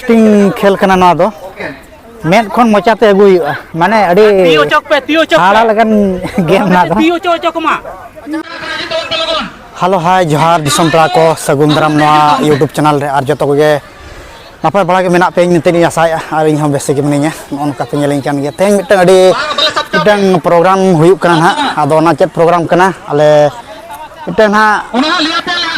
टिंग खेल करना ना दो मेन खन मोचाते अगुई माने अड़ी हाड़ा लगन गेम ना दो हेलो हाय जोहार दिसम पड़ा को सगुन दाराम नवा यूट्यूब चैनल रे आर जतो कोगे नपाय बड़ा के मेना पे नितेनी आसाया और इन हम बेसे के मिनिया नोनका पे नेलिंग कान गया तें मिटन अड़ी मिटन प्रोग्राम हुयुक कना ना आदो ना चेत प्रोग्राम कना आले मिटन हा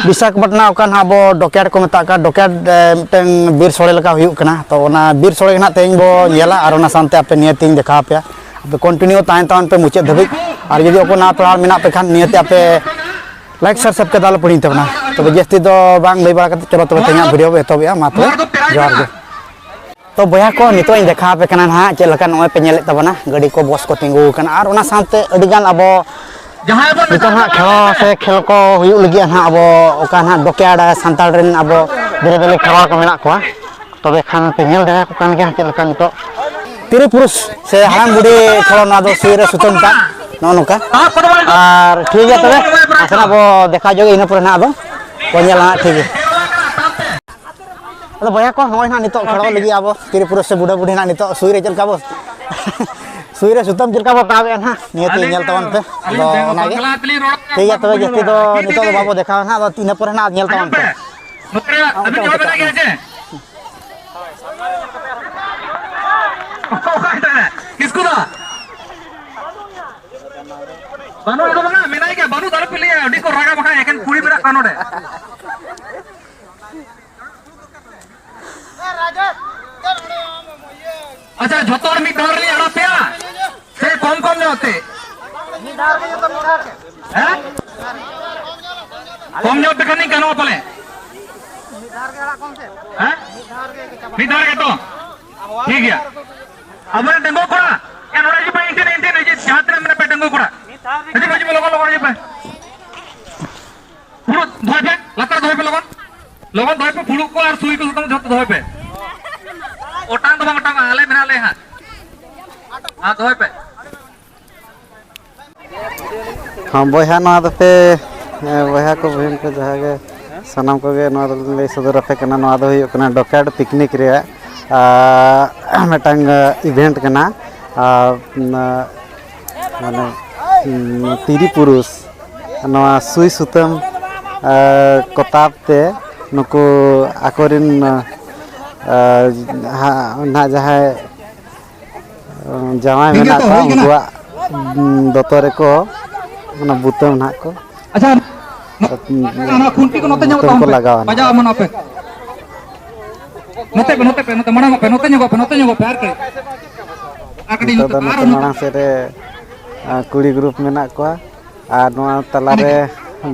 विशाखापट्टनम ओकान हाबो डोकेट को मेता का डोकेट मिटन बीर सोड़े लगा हुयुक कना तो ओना बीर सोड़े ना तें बो येला और ओना सानते आपे नियतिंग देखा पे अब कंटिन्यू तान तान पे मुचे धबी और जदी ओको ना पड़ा मेना पे खान नियते आपे लाइक शेयर सब के दाल पड़ी तबना तो जस्ती दो बांग लई बारा चलो तबे तेना वीडियो पे तबे मा तो जोहार गे तो बया को नितो इन देखा पे कना हा चे लका नय पे नेले तबना गाड़ी को बस को तिंगु कना और ओना सानते अडी गान अबो नितो हा खेलो से खेल को हुयुक लगी हा अबो ओका हा डोकेड सांताल रेन अबो बेले बेले खेला को मेना को तबे खान पे नेल देखा को कान गे चे लका नितो तिरे पुरुष से हाराम बुडी खेलो ना दो सुरे सुतम का नोनका और ठीक है तबे आसना बो देखा जोगे इन पर ना दो कोनेला ठीक है अरे भैया को होय ना नितो खड़ो लगी आबो तिरे पुरुष से बुढ़ा बुढ़ी ना नितो सुरे चलका बो सुरे सुतम चलका बो ताबे ना नियति नेल तवन पे दो नागे ठीक है तबे जस्ती दो नितो दो बाबो देखा ना दो तीन पर ना नेल तवन पे अभी जो बना गया छे किसको ना बानु एगो बना मेनाई के बानु दारू पे लिया अडी को रागा बखा एकेन पूरी बेरा कानो दे अच्छा झोतोर मी डर ली अड़ा पेया से कम कम ने होते मी डर के तो मोड़ा के हैं कम ने होते कनी कानो पले मी डर के अड़ा कम से हैं मी डर के तो ठीक है अब मैं डेंगो कोड़ा या नोड़ा जी पे इंटे इंटे जे जात्रा में पे डेंगो कोड़ा अजी बाजी में लोगन जी पे पूरा धोय पे लता धोय पे लोगन धोय पे फुलुक को और सुई को झट धोय पे ओटांग तो ओटांग आले मेना ले हां हां धोय पे हां बया ना पे बया को बहन को जहागे सनम को गे ना ले सदर पे कना ना दो हुयो कना डोकेड पिकनिक रे मेटांग इवेंट कना माने तिरी पुरुष नवा सुई सुतम कताबते नुको आकोरिन ना जहां जवाय मेना का उनकुआ दोतरे को ना बुतम ना को अच्छा ना खुंटी को नते ᱧᱚᱜ को लगावा बजा मनो पे नते मणा पे नते ᱧᱚᱜ पे आर के आकडी मारन से रे कुड़ी ग्रुप मेना को और नवा तला रे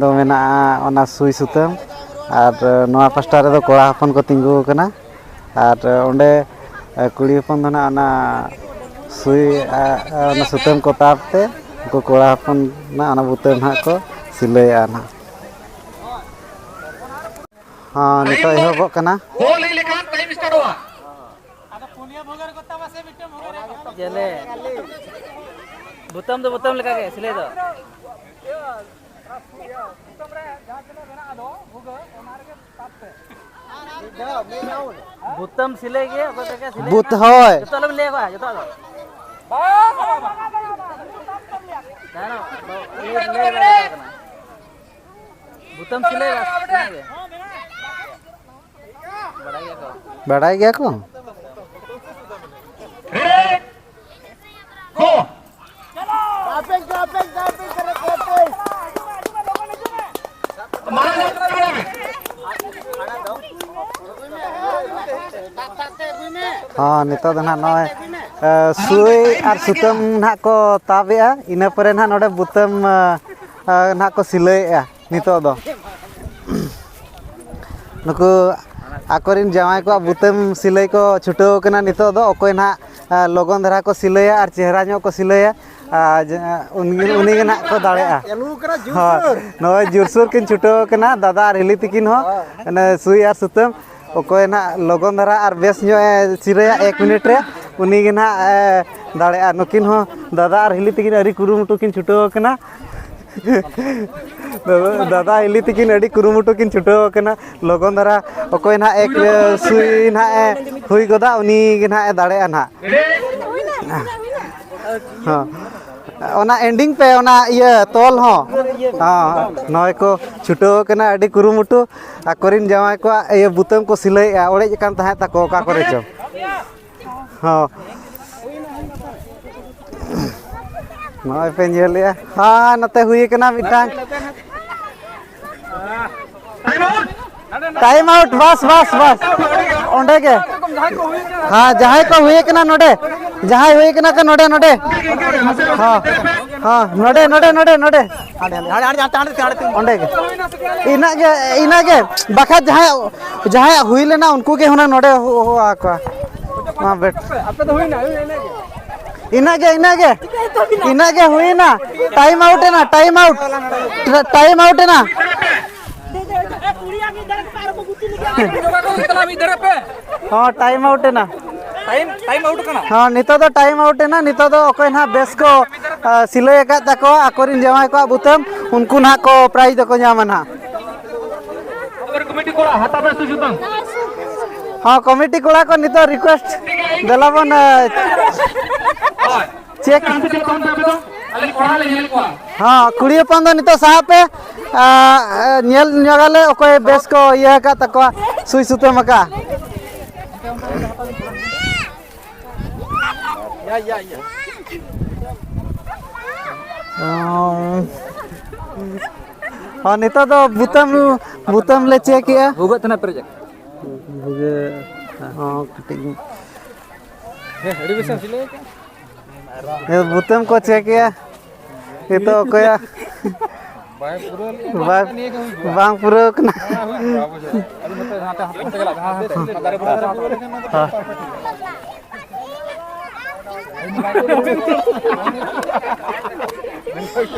दो मेना ओना सुई सुतम और नवा पास्टा रे दो कोड़ा हपन को तिंगु कना और ओंडे कुड़ी हपन दना ना सुई ना सुतम को तापते को कोड़ा हपन ना ना बुतम ना को सिलैया ना हां नितो एहबो कना हो लई लेखान टाइम स्टार्ट हुआ आदा पुनिया भोगर गोता बसे बिटम भोगर जेले बुतम लेका के सिले दो बुतम रे जहां चले बना दो भोगर ओनार के तापते बुतम सिले के ओको के सिले बुत होय जतो लोग ले बा जतो लो जानो ले बुतम सिले बढ़ाई गया को गो चलो जापिंग करे हाँ नितो दना नय सुई और सुतम ना को ताबेआ इना परे ना नोडे बुतम ना को सिलैया नितो दो नुको आकोरिन जवाय को बुतम सिलाई को छुटो कना नितो दो ओकोय ना लगन धरा को सिलैया और चेहरा ᱧᱚᱜ को सिलैया उनी ना को दाड़ेआ हां नय जुरसुर किन छुटो कना दादा और हिली तिकिन हो सुई और सुतम ओकोय ना लगन धरा और बेस ᱧᱚᱜ सिलैया 1 मिनट रे उनी गे ना दाड़ेआ नुकिन हो दादा और हिली तिकिन अरी कुरुमुटु किन छुटो कना दादा हिली तकिन अड़ी कुरुमुटु किन छुटाव कना लगन धारा अकोय ना एक सुई ना हुई गदा उनी गे ना दाड़ेआ ना हाँ ओना एंडिंग पे ओना ये तोल हो हाँ नय को छुटाव कना अड़ी कुरुमुटु आकोरिन जमाय को ये बुतम को सिलाई ओड़े कान तहां ताको का करे चो हाँ नय पे नेलिया हाँ नते हुई कना मिटांग टाइम आउट बस बस बस ओंडे के हाँ जहां को हुई कना नोडे जहां हुई कना के नोडे नोडे हाँ हाँ नोडे नोडे नोडे नोडे ओंडे के इना के बाखा जहां जहां हुई लेना उनको के होना नोडे हो आका हां बेट आपे तो हुई ना इना के हुई ना टाइम आउट है ना टाइम आउट है ना हाँ टाइम आउट है ना टाइम आउट करना हाँ नितो तो टाइम आउट है ना नितो तो ओके ना बेस को सिलाई का तको आकोरिन जमाय को बुतम उनको ना को प्राइज को ᱧᱟᱢᱟ ना कमिटी को हाता बे सुजुतम हाँ कमिटी कोड़ा को नितो रिक्वेस्ट दलाबन चेक हाँ कुड़ी अपन नितो साहब पे नेल नगाले ओके बेस को ये का तको सुई सुतम का हाँ नितो तो बुतम ले चेक किया भुगत तना प्रोजेक्ट भुगे हाँ कटिंग रिविजन सिले ये बुतम को चेक किया ये तो कोया बांग पूरा कना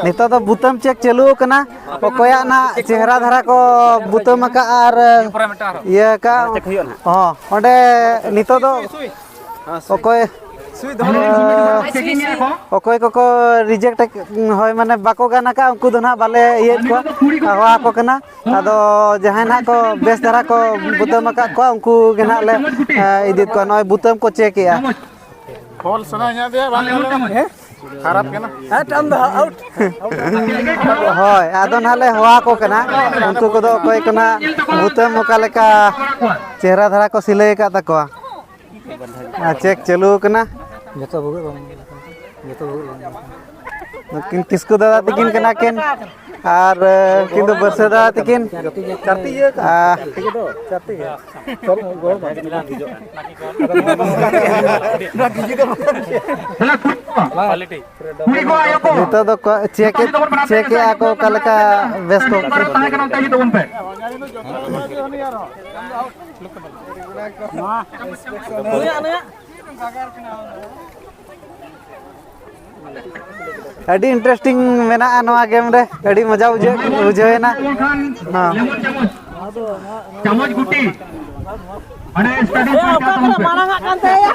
नितो तो बुतम चेक चलू कना कोया ना चेहरा धरा को बुतम का और ये का हां ओंडे नितो तो ओकोय ओकोय को रिजेक्ट होय माने बाको गाना का उनको दो ना बाले ये को हवा को कना आदो जहां ना को बेस धरा को बुतम का को उनको गेना ले इदित को नय बुतम को चेक किया कॉल सना nya दे बाले खराब केना टाइम द आउट होय आदो नाले हवा को कना उनको को दो कोई कना बुतम का लेका चेहरा धरा को सिलाई का तको चेक चलू कना जतो भुगे किन किसको दादा तकिन कना केन और किंतु बरसे दादा तकिन चारती ये दो चारती है सब गोल क्वालिटी नितो दो चेक आको कलका बेस्ट को अड़ी इंटरेस्टिंग मेना नवा गेम रे अड़ी मजा बुझेना हां चमच गुटी अरे स्टडी मारांगा कांते या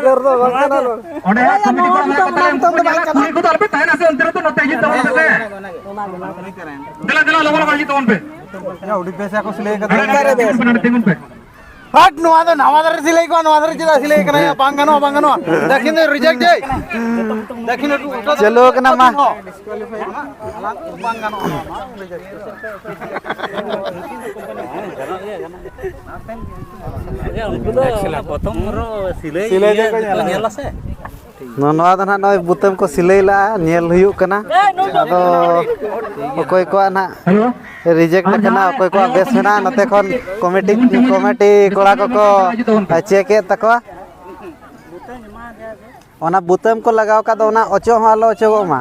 कर दो बंकना लो ओडे कमिटी को कुड़ी को तलपे तायना से अंतर तो नते जी तवन से दला लोगों बाजी तवन पे या उडी पैसा को सिले का पे हट नवादा नवादा सिलाई को नवादा जिदा सिलाई कना बांगनो दक्षिण रिजेक्ट जाय दक्षिण चलो कना मा बांगनो प्रथम सिलाई को नेला से नवा ना नय बुतम को सिलाई ला नेल हुयु कना आदो ओकोय को ना रिजेक्ट कना ओकोय को बेस मेना नते खन कमिटी कोड़ा को चेक ए तको ओना बुतम को लगाव का दो ना ओचो हालो ओचो मा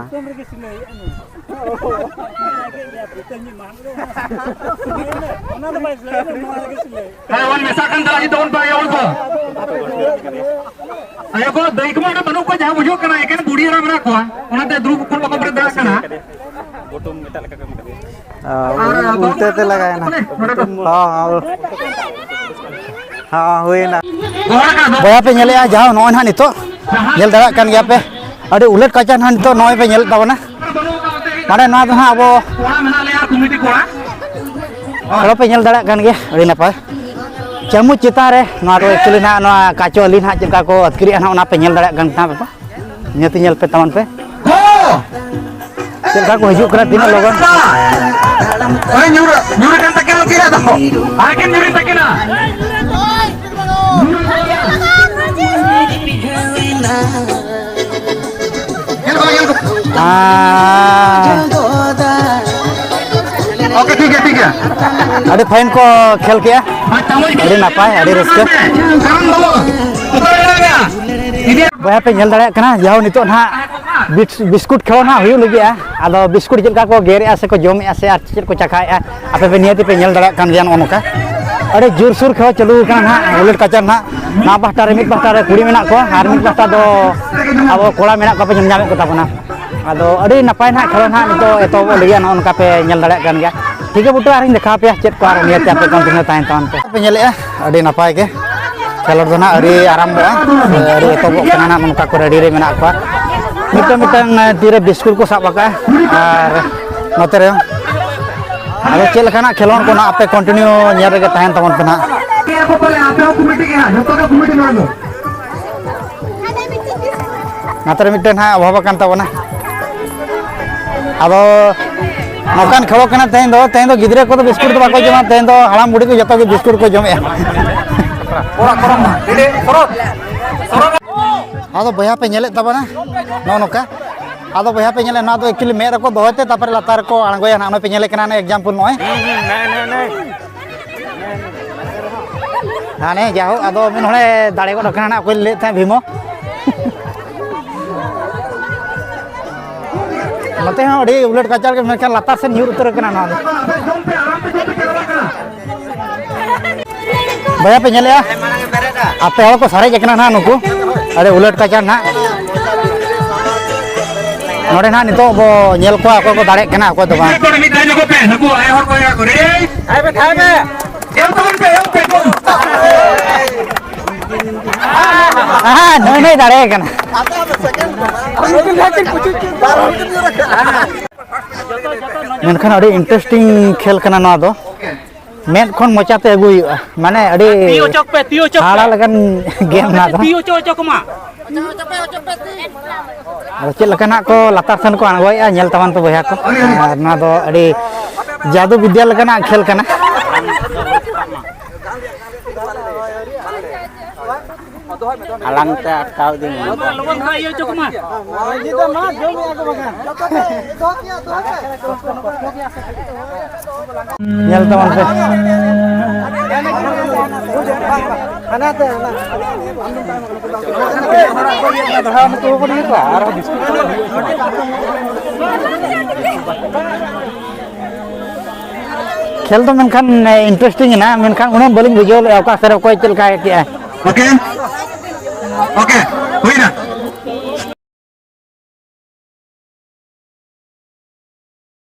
वन मेसाकन दलाजी दोन पाए उनको आयो को दैकमा ना बनु को जहां बुझो कना एकेन बुढ़ी राम रा को ओनाते द्रुप कोन को बरे दरा कना बोटम मेटा लका कम उल्टे ते लगाया ना हां हुई ना बया पे नेले जाओ नो ना नितो नेल दरा कन गया पे ᱟᱹᱰᱤ ᱩᱞᱟᱹᱴ ᱠᱟᱪᱟ ᱱᱟᱦᱟᱜ ᱱᱤᱛᱚᱜ ᱱᱚᱜᱼᱚᱭ ᱯᱮ ᱧᱮᱞᱮᱫ ᱛᱟᱵᱚᱱᱟ ᱢᱟᱱᱮ ᱱᱚᱣᱟ ᱫᱚ ᱦᱟᱸᱜ ᱟᱵᱚ ᱠᱷᱮᱞᱳ ᱯᱮ ᱧᱮᱞ ᱫᱟᱲᱮᱭᱟᱜ ᱠᱟᱱ ᱜᱮᱭᱟ ᱟᱹᱰᱤ ᱱᱟᱯᱟᱭ ᱪᱟᱢᱩᱪ ᱪᱮᱛᱟन ᱨᱮ ᱱᱚᱣᱟ ᱫᱚ ᱮᱠᱪᱩᱭᱮᱞᱤ ᱱᱟᱦᱟᱜ ᱱᱚᱣᱟ ᱠᱟᱪᱚ ᱟᱹᱞᱤ ᱱᱟᱦᱟᱜ ᱪᱮᱫ ᱞᱮᱠᱟ ᱠᱚ ᱟᱹᱛᱠᱤᱨᱮᱜᱼᱟ ᱱᱟᱦᱟᱜ ᱚᱱᱟ ᱯᱮ ᱧᱮᱞ ᱫᱟᱲᱮᱭᱟᱜ ᱠᱟᱱ ᱛᱟᱦᱮᱸ ᱵᱟᱯᱟ ᱱᱤᱭᱟᱹᱛᱮ ᱧᱮᱞ ᱯᱮ ᱛᱟᱵᱚᱱ ᱯᱮ ᱪᱮᱫ ᱞᱮᱠᱟ ᱠᱚ ᱦᱤᱡᱩᱜ ᱠᱟᱱᱟ ᱛᱤᱱᱟᱹᱜ ᱞᱚᱜᱚᱱ ओके ठीक है ᱟᱹᱰᱤ ᱯᱷᱟᱭᱤᱱ ᱠᱚ ᱠᱷᱮᱞ ᱠᱮᱜᱼᱟ ᱟᱹᱰᱤ ᱱᱟᱯᱟय ᱟᱹᱰि ᱨᱟᱹᱥᱠᱟᱹ ᱵᱚᱭᱦᱟ ᱯᱮ ᱧᱮल ᱫᱟᱲᱮᱭᱟᱜ ᱠᱟᱱᱟ ᱡᱟᱦᱳ ᱱᱤᱛᱚᱜ ᱱᱟᱦᱟᱜ बिस्कुट खेल ना हुई लगे आदो बिस्कुट चलका को गेरे से को जमे से चेक को चखाएगा आपे पे नियति पे दड़ा नौका अरे जोरसोर खेल चलू ना उलट कचार ना पाहटा मिद पाहटा कुड़ी में को और मिद पाहटा दो अब कोड़ा में को पे नामे को ताबना आदो अड़ी नपाय ना खेल ना नितो एतोब लगे नौका पे दड़ा गया ठीक है बुटो आर देखा पे चेक को नियति पे कंटिन्यू तहन तहन पे नेलेगा अड़ी नपाय के खेलोड दो ना अड़ी आराम अड़ी एतोब ना नौका को रेडी रे मेना को मिटन तीरे बिस्कुट को साब और नोते रे अरे चेक लेखाना खेलोन को ना आपे कंटिन्यू नेल रे तहन तमन पे ना नाते मिटन हा अभाव कान तबना अब नौकान खेलो कना तेन दो गिद्रे को बिस्कुट तो बाको जमा तेन दो हड़ाम बुढ़ी को जतो के बिस्कुट को जमे आदो बया पे नेले तबना नौका आदो बया पे नेले ना तो एक्चुअली मेरे को दोते तापर लातार को आंगोया ना पे नेले कना एग्जांपल नय हाने जाओ आदो मिन हणे दाड़े को कना ना कोई ले था भीमो मते हां अडी उलट कचार के मेखा लातार से न्यूर उतर कना ना बया पे नेले आपे हल को सारे जकना ना नुकु अरे उलट कचार ना नोडे ना नितो बो नेल को ako को दाड़े कना ako तो बा हां नहीं दाड़े कना मेनखान अड़ी इंटरेस्टिंग खेल कना ना दो मेन खन मोचाते अगु माने अड़ी तियो चौक पे हाड़ा लगन गेम ना दो तियो चौक मा अरे चेक लकना को लातार सन को आंगोया नेल तमान तो बया को ना दो अड़ी जादू विद्या लकना खेल कना alang te tahu di lobon ka iyo chok ma jito ma jomi ako bagan nyal taman pe ana te खेल तो मेनखान इंटरेस्टिंग ना मेनखान उन्हें बलिंग बुझो ओका सर कोई चलका के ओके ओके हुई ना